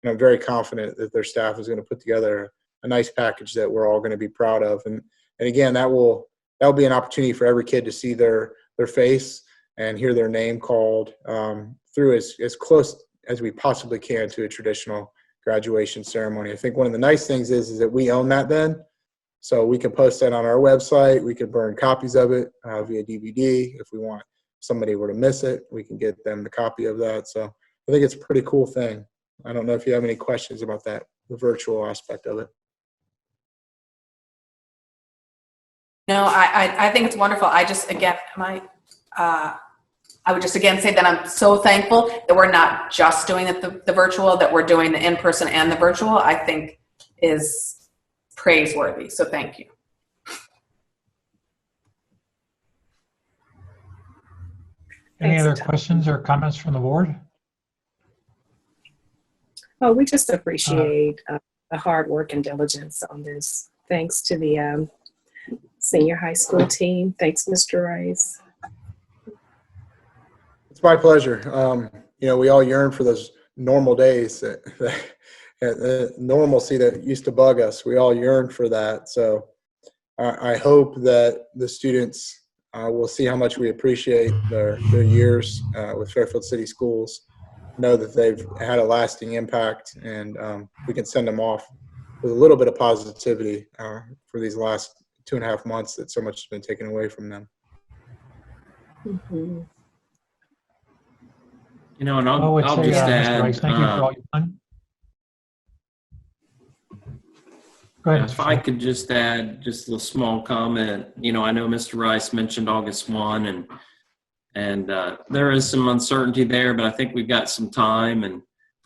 And I'm very confident that their staff is going to put together a nice package that we're all going to be proud of. And again, that'll be an opportunity for every kid to see their face and hear their name called through as close as we possibly can to a traditional graduation ceremony. I think one of the nice things is that we own that then. So we can post that on our website. We can burn copies of it via DVD. If we want somebody were to miss it, we can get them the copy of that. So I think it's a pretty cool thing. I don't know if you have any questions about that, the virtual aspect of it. No, I think it's wonderful. I just, again, I would just again say that I'm so thankful that we're not just doing the virtual, that we're doing the in-person and the virtual, I think is praiseworthy. So thank you. Any other questions or comments from the board? Oh, we just appreciate the hard work and diligence on this. Thanks to the senior high school team. Thanks, Mr. Rice. It's my pleasure. We all yearn for those normal days, that normalcy that used to bug us. We all yearn for that. So I hope that the students will see how much we appreciate their years with Fairfield City Schools, know that they've had a lasting impact, and we can send them off with a little bit of positivity for these last 2.5 months that so much has been taken away from them. Mm-hmm. You know, and I would I'll say, just Mr. add, Rice, thank you for all you've done. Go ahead. if I could just add just a small comment. You know, I know Mr. Rice mentioned August 1, and there is some uncertainty there, but I think we've got some time, and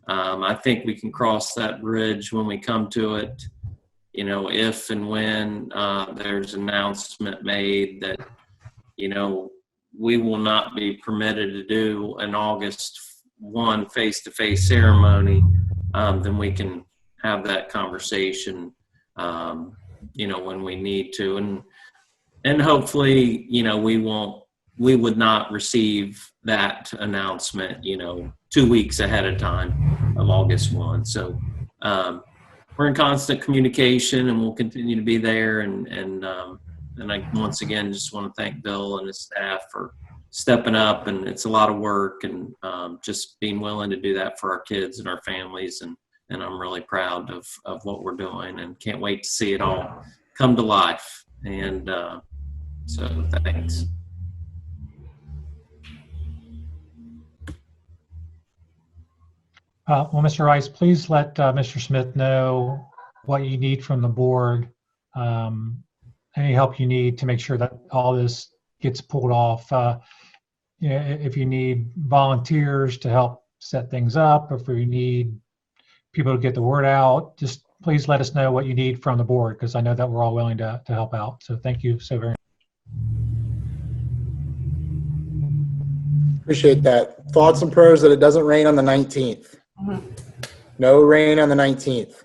I think we can cross that bridge when we come to it. You know, if and when there's an announcement made that, you know, we will not be permitted to do an August 1 face-to-face ceremony, then we can have that conversation, you know, when we need to. And hopefully, you know, we would not receive that announcement, you know, 2 weeks ahead of time of August 1. So we're in constant communication, and we'll continue to be there. And I once again just want to thank Bill and his staff for stepping up, and it's a lot of work, and just being willing to do that for our kids and our families. And I'm really proud of what we're doing, and can't wait to see it all come to life. And so thanks. Well, Mr. Rice, please let Mr. Smith know what you need from the board, any help you need to make sure that all this gets pulled off. You know, if you need volunteers to help set things up, if you need people to get the word out, just please let us know what you need from the board, because I know that we're all willing to help out. So thank you so very much. Appreciate that. Thoughts and prayers that it doesn't rain on the 19th. No rain on the 19th.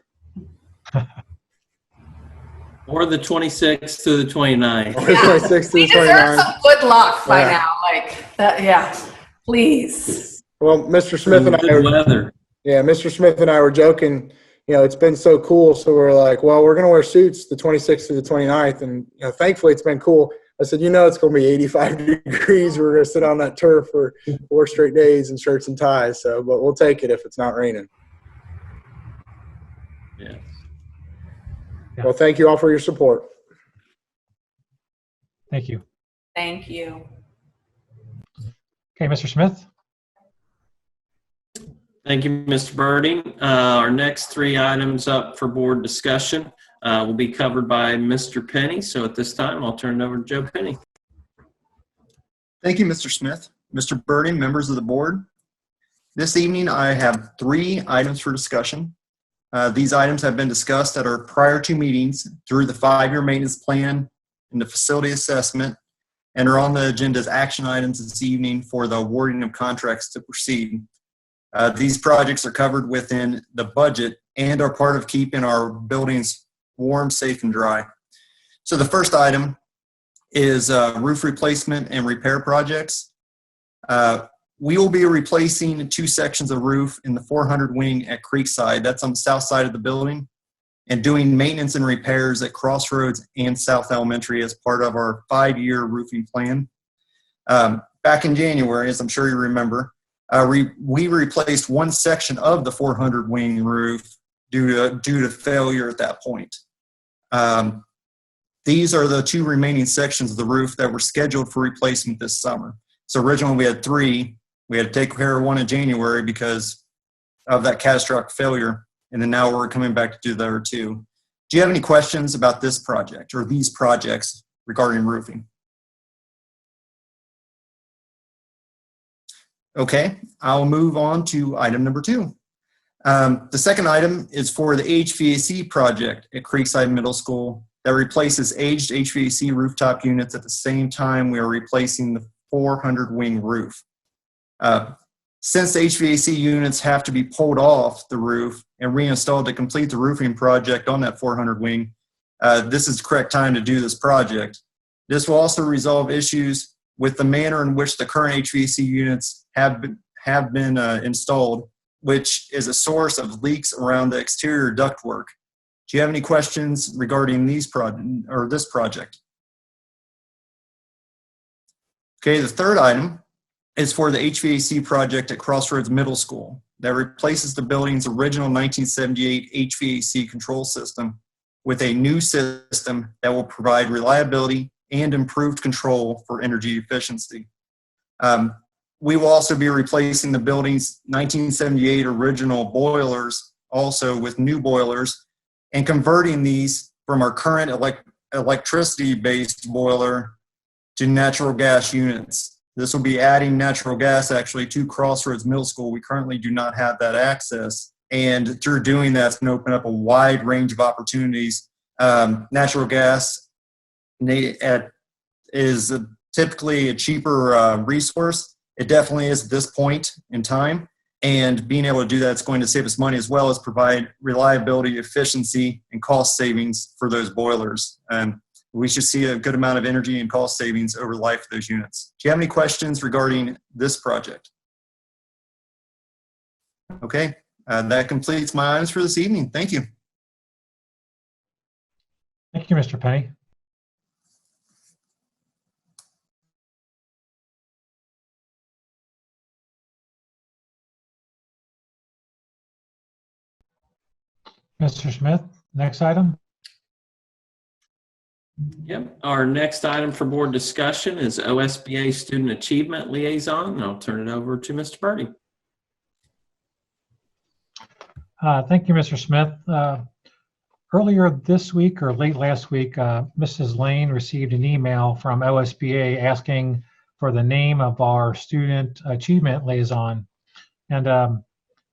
Or the 26th to the 29th. Or the 26th to We the deserve 29th. some good luck by Yeah. now. Like that, yeah. Please. Well, Mr. Smith and I Good weather. Yeah, Mr. Smith and I were joking, you know, it's been so cool. So we're like, well, we're going to wear suits the 26th to the 29th. And, you know, thankfully it's been cool. I said, you know, it's going to be 85 degrees. We're going to sit on that turf for 4 straight days in shirts and ties. So, but we'll take it if it's not raining. Yeah. Well, thank you all for your support. Thank you. Thank you. Okay, Mr. Smith. Thank you, Mr. Birding. Our next 3 items up for board discussion will be covered by Mr. Penny. So at this time, I'll turn it over to Joe Penny. Thank you, Mr. Smith. Mr. Birding, members of the board. This evening, I have 3 items for discussion. These items have been discussed at our prior 2 meetings through the 5-year maintenance plan and the facility assessment, and are on the agenda as action items this evening for the awarding of contracts to proceed. These projects are covered within the budget and are part of keeping our buildings warm, safe, and dry. So the first item is roof replacement and repair projects. We will be replacing 2 sections of roof in the 400 wing at Creekside, that's on the south side of the building, and doing maintenance and repairs at Crossroads and South Elementary as part of our 5-year roofing plan. Back in January, as I'm sure you remember, we replaced 1 section of the 400 wing roof due to failure at that point. These are the 2 remaining sections of the roof that were scheduled for replacement this summer. So originally we had 3. We had to take care of 1 in January because of that catastrophic failure, and then now we're coming back to do the other 2. Do you have any questions about this project or these projects regarding roofing? Okay, I'll move on to item number 2. The second item is for the HVAC project at Creekside Middle School that replaces aged HVAC rooftop units at the same time we are replacing the 400 wing roof. Since the HVAC units have to be pulled off the roof and reinstalled to complete the roofing project on that 400 wing, this is the correct time to do this project. This will also resolve issues with the manner in which the current HVAC units have been installed, which is a source of leaks around the exterior ductwork. Do you have any questions regarding this project? Okay, the third item is for the HVAC project at Crossroads Middle School that replaces the building's original 1978 HVAC control system with a new system that will provide reliability and improved control for energy efficiency. We will also be replacing the building's 1978 original boilers also with new boilers and converting these from our current electricity-based boiler to natural gas units. This will be adding natural gas actually to Crossroads Middle School. We currently do not have that access. And through doing that, it's going to open up a wide range of opportunities. Natural gas is typically a cheaper resource. It definitely is at this point in time. And being able to do that is going to save us money as well as provide reliability, efficiency, and cost savings for those boilers. We should see a good amount of energy and cost savings over the life of those units. Do you have any questions regarding this project? Okay, that completes my items for this evening. Thank you. Thank you, Mr. Penny. Mr. Smith, next item. Yep. Our next item for board discussion is OSBA Student Achievement Liaison, and I'll turn it over to Mr. Birdie. Thank you, Mr. Smith. Earlier this week or late last week, Mrs. Lane received an email from OSBA asking for the name of our Student Achievement Liaison. And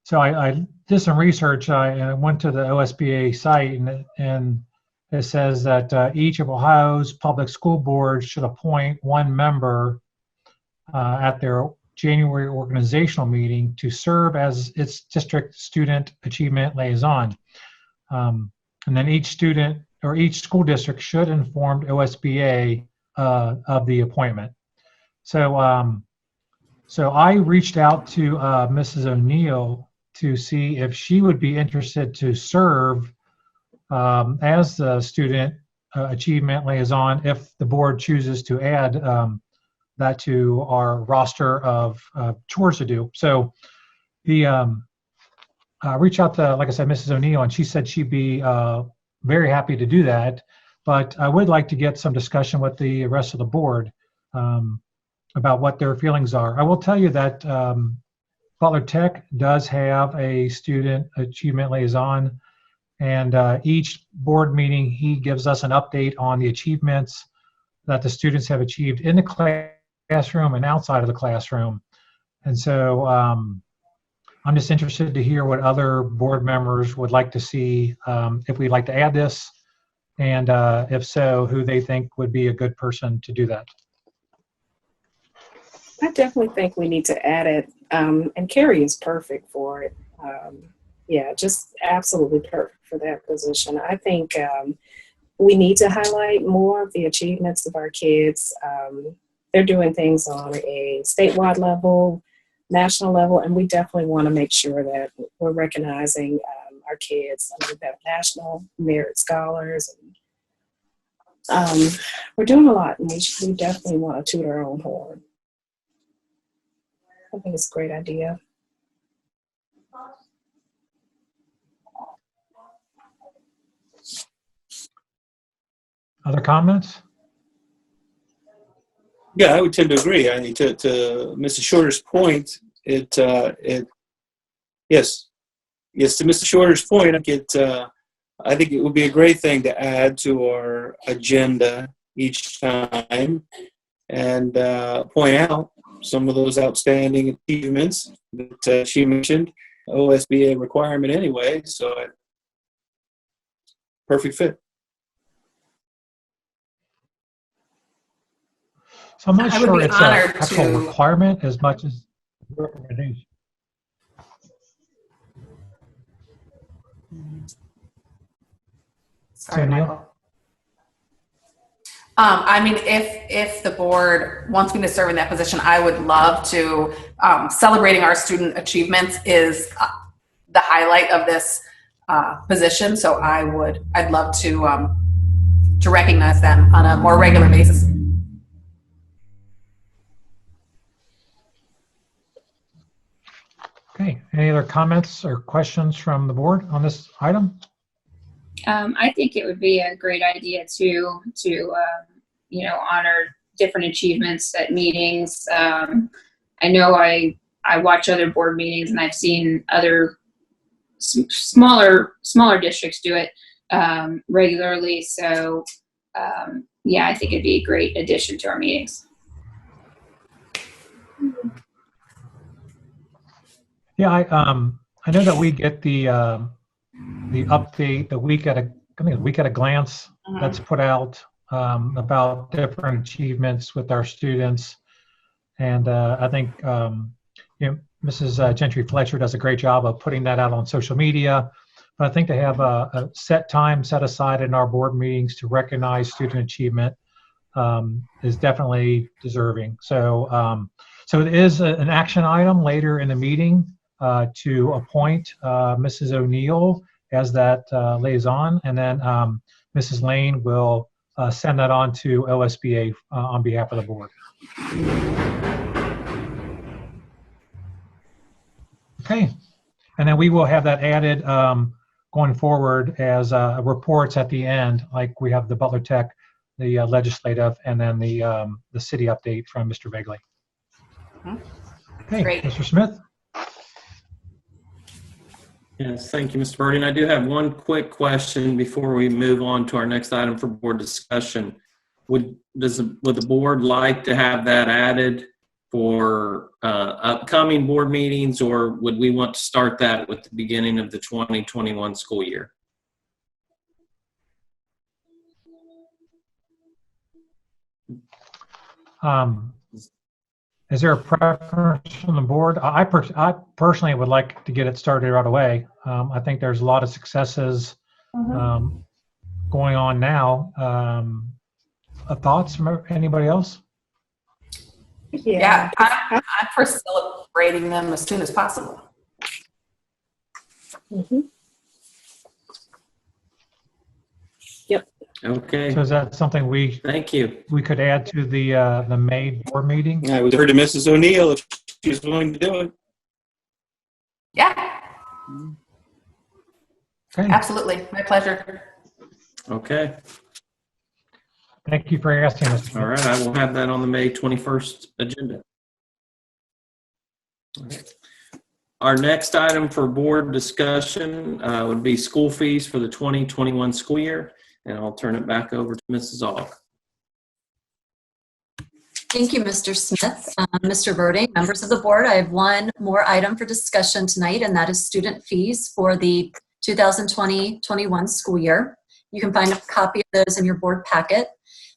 so I did some research. I went to the OSBA site, and it says that each of Ohio's public school boards should appoint one member at their January organizational meeting to serve as its district student achievement liaison. And then each student or each school district should inform OSBA of the appointment. So, so I reached out to Mrs. O'Neill to see if she would be interested to serve as the student achievement liaison if the board chooses to add that to our roster of chores to do. So the reach out to, like I said, Mrs. O'Neill, and she said she'd be very happy to do that. But I would like to get some discussion with the rest of the board about what their feelings are. I will tell you that Butler Tech does have a student achievement liaison, and each board meeting he gives us an update on the achievements that the students have achieved in the classroom and outside of the classroom. And so I'm just interested to hear what other board members would like to see, if we'd like to add this, and if so, who they think would be a good person to do that. I definitely think we need to add it, and Carrie is perfect for it. Yeah, just absolutely perfect for that position. I think we need to highlight more of the achievements of our kids. They're doing things on a statewide level, national level, and we definitely want to make sure that we're recognizing our kids. I mean, we have national merit scholars. And, we're doing a lot, and we definitely want to toot our own horn. I think it's a great idea. Other comments? Yeah, I would tend to agree. I mean, to Mr. Shorter's point, yes, to Mr. Shorter's point, I think it would be a great thing to add to our agenda each time and point out some of those outstanding achievements that she mentioned. OSBA requirement anyway, so perfect fit. So I'm not sure it's an actual to requirement as much as recommendation. Sorry, Neil? Michael. I mean, if the board wants me to serve in that position, I would love to. Celebrating our student achievements is the highlight of this position. So I'd love to recognize them on a more regular basis. Okay, any other comments or questions from the board on this item? I think it would be a great idea to honor different achievements at meetings. I know I watch other board meetings, and I've seen other smaller districts do it regularly. So yeah, I think it'd be a great addition to our meetings. Yeah, I know that we get the update the week at a glance that's put out about different achievements with our students, and I think Mrs. Gentry Fletcher does a great job of putting that out on social media. But I think to have a set time set aside in our board meetings to recognize student achievement is definitely deserving. So so it is an action item later in the meeting to appoint Mrs. O'Neill as that liaison, and then Mrs. Lane will send that on to OSBA on behalf of the board. Okay, and then we will have that added going forward as reports at the end, like we have the Butler Tech, the legislative, and then the city update from Mr. Begley. Okay, Great. Mr. Smith. Yes, thank you, Mr. Birding. I do have one quick question before we move on to our next item for board discussion. Would the board like to have that added for upcoming board meetings, or would we want to start that with the beginning of the 2021 school year? Is there a preference from the board? I personally would like to get it started right away. I think there's a lot of successes going on now. Thoughts from anybody else? Yeah, I'm for celebrating them as soon as possible. Yep. Okay. So is that something we could add to the May board meeting? I would defer to Mrs. O'Neill if she's willing to do it. Yeah. Okay. Absolutely. My pleasure. Okay. Thank you for asking, Mr. Smith. All right, I will have that on the May 21st agenda. All right. Our next item for board discussion would be school fees for the 2021 school year, and I'll turn it back over to Mrs. Aug. Thank you, Mr. Smith. Mr. Birding, members of the board, I have one more item for discussion tonight, and that is student fees for the 2020-21 school year. You can find a copy of those in your board packet.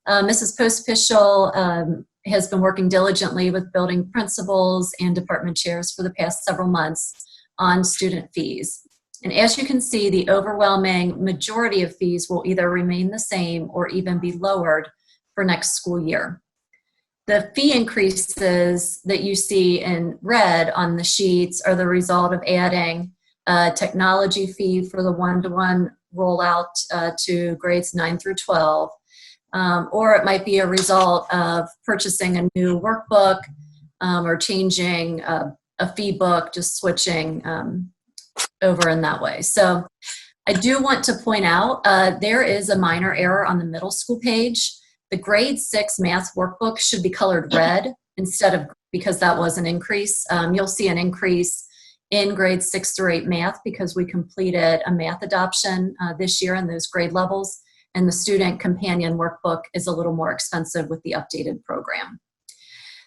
Mrs. Post-Pischel has been working diligently with building principals and department chairs for the past several months on student fees. And as you can see, the overwhelming majority of fees will either remain the same or even be lowered for next school year. The fee increases that you see in red on the sheets are the result of adding a technology fee for the one-to-one rollout to grades 9 through 12. Or it might be a result of purchasing a new workbook or changing a fee book, just switching over in that way. So I do want to point out there is a minor error on the middle school page. The grade 6 math workbook should be colored red instead of, because that was an increase. You'll see an increase in grades 6 through 8 math because we completed a math adoption this year in those grade levels. And the student companion workbook is a little more expensive with the updated program.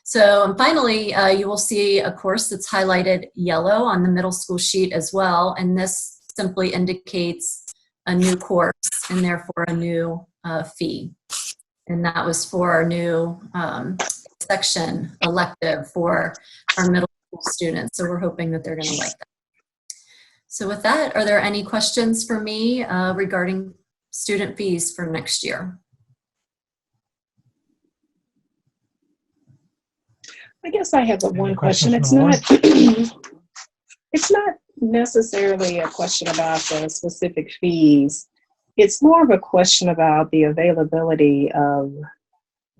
So and finally, you will see a course that's highlighted yellow on the middle school sheet as well. And this simply indicates a new course and therefore a new fee. And that was for our new section elective for our middle school students. So we're hoping that they're going to like that. So with that, are there any questions for me regarding student fees for next year? I guess I have one question. questions It's from the not it's not necessarily a question about the specific fees. It's more of a question about the availability of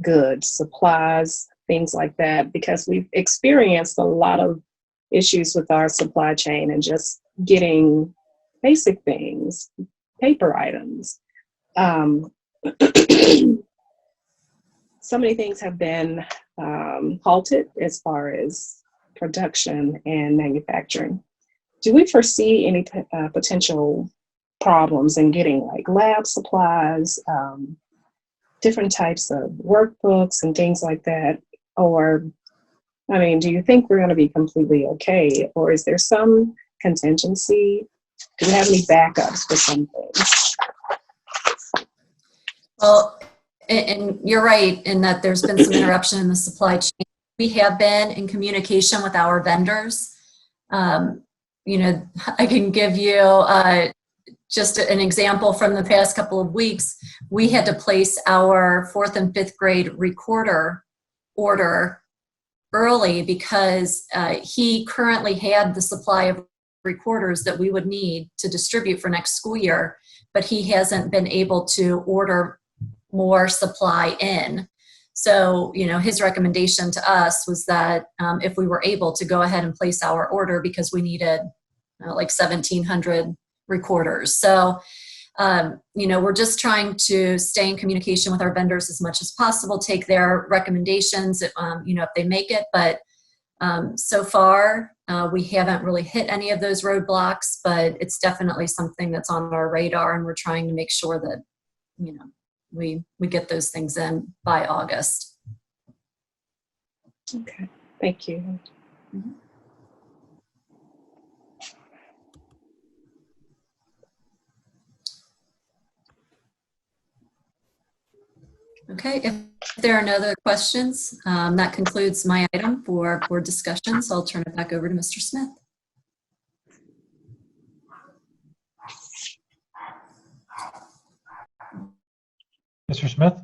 goods, supplies, things like that, because we've experienced a lot of issues with our supply chain and just getting basic things, paper items. So many things have been halted as far as production and manufacturing. Do we foresee any potential problems in getting like lab supplies, different types of workbooks and things like that? Or, I mean, do you think we're going to be completely okay? Or is there some contingency? Do we have any backups for some things? Well, and you're right in that there's been some interruption in the supply chain. We have been in communication with our vendors. You know, I can give you just an example from the past couple of weeks. We had to place our 4th and 5th grade recorder order early because he currently had the supply of recorders that we would need to distribute for next school year, but he hasn't been able to order more supply in. So, you know, his recommendation to us was that if we were able to go ahead and place our order because we needed like 1,700 recorders. So, you know, we're just trying to stay in communication with our vendors as much as possible, take their recommendations, you know, if they make it. But so far, we haven't really hit any of those roadblocks, but it's definitely something that's on our radar, and we're trying to make sure that, you know, we get those things in by August. Okay, thank you. Mm-hmm. Okay, if there are no other questions, that concludes my item for board discussion. So I'll turn it back over to Mr. Smith. Mr. Smith?